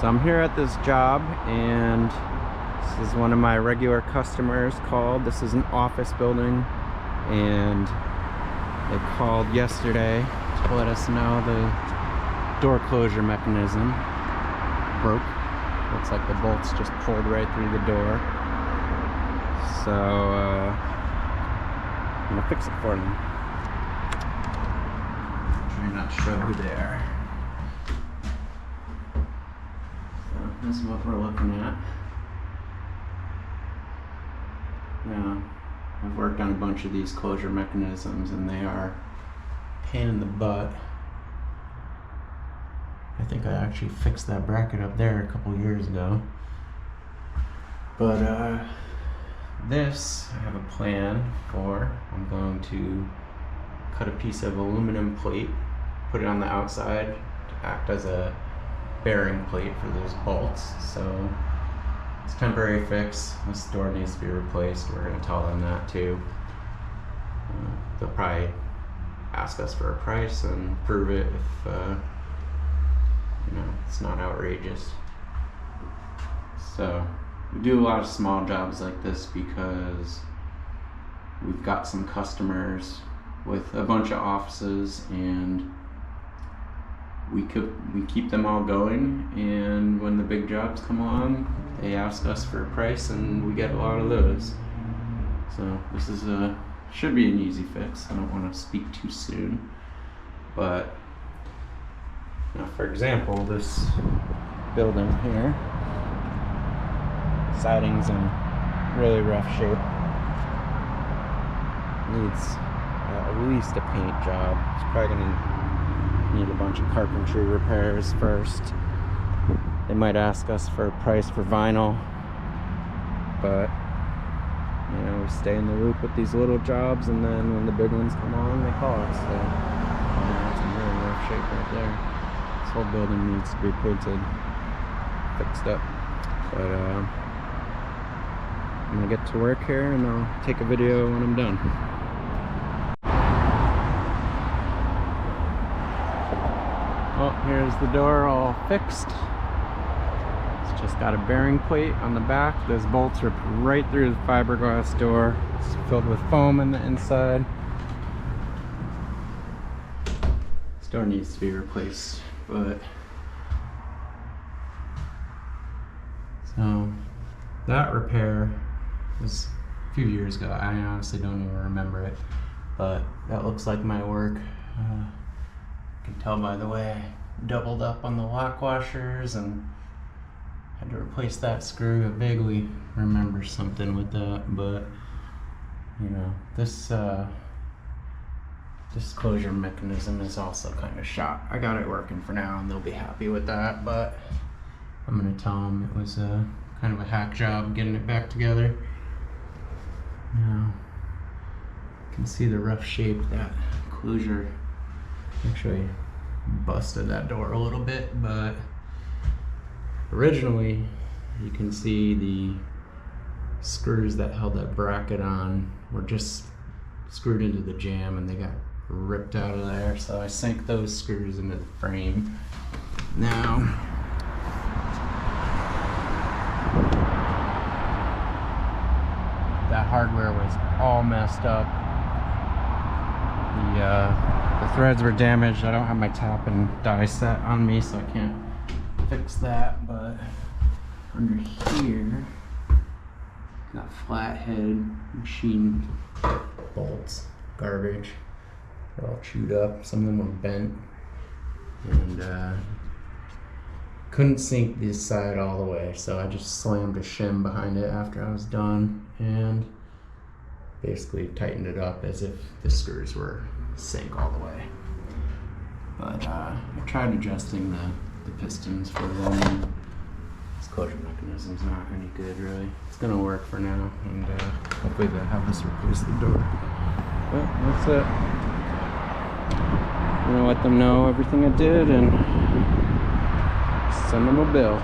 So I'm here at this job, and this is one of my regular customers called. This is an office building, and they called yesterday to let us know the door closure mechanism broke. Looks like the bolts just pulled right through the door. So I'm gonna fix it for them. Try not to show who they are. So this is what we're looking at. Now, I've worked on a bunch of these closure mechanisms, and they are a pain in the butt. I think I actually fixed that bracket up there a couple years ago. But this I have a plan for. I'm going to cut a piece of aluminum plate, put it on the outside to act as a bearing plate for those bolts. So it's a temporary fix. This door needs to be replaced. We're going to tell them that too. They'll probably ask us for a price and prove it if it's not outrageous. So we do a lot of small jobs like this because we've got some customers with a bunch of offices, and we keep them all going, and when the big jobs come along, they ask us for a price, and we get a lot of those. So this is should be an easy fix. I don't want to speak too soon, but now, for example, this building here, siding's in really rough shape. Needs at least a paint job. It's probably gonna need a bunch of carpentry repairs first. They might ask us for a price for vinyl, but we stay in the loop with these little jobs, and then when the big ones come on, they call us. So that's in really rough shape right there. This whole building needs to be painted, fixed up. But I'm gonna get to work here, and I'll take a video when I'm done. Oh, here's the door all fixed. It's just got a bearing plate on the back. Those bolts rip right through the fiberglass door. It's filled with foam in the inside. This door needs to be replaced, but so that repair was a few years ago. I honestly don't even remember it, but that looks like my work. You can tell by the way I doubled up on the lock washers and had to replace that screw. I vaguely remember something with that, but this closure mechanism is also kind of shot. I got it working for now, and they'll be happy with that, but I'm gonna tell them it was kind of a hack job getting it back together. Now you can see the rough shape that closure actually busted that door a little bit, but originally you can see the screws that held that bracket on were just screwed into the jamb, and they got ripped out of there, so I sank those screws into the frame. Now that hardware was all messed up. The threads were damaged. I don't have my tap and die set on me, so I can't fix that, but under here got flathead machine bolts, garbage. They're all chewed up. Some of them were bent, and couldn't sink this side all the way, so I just slammed a shim behind it after I was done and basically tightened it up as if the screws were sank all the way. But I tried adjusting the pistons for them. This closure mechanism's not any good, really. It's gonna work for now, and hopefully they'll have us replace the door. But that's it. I'm gonna let them know everything I did and send them a bill.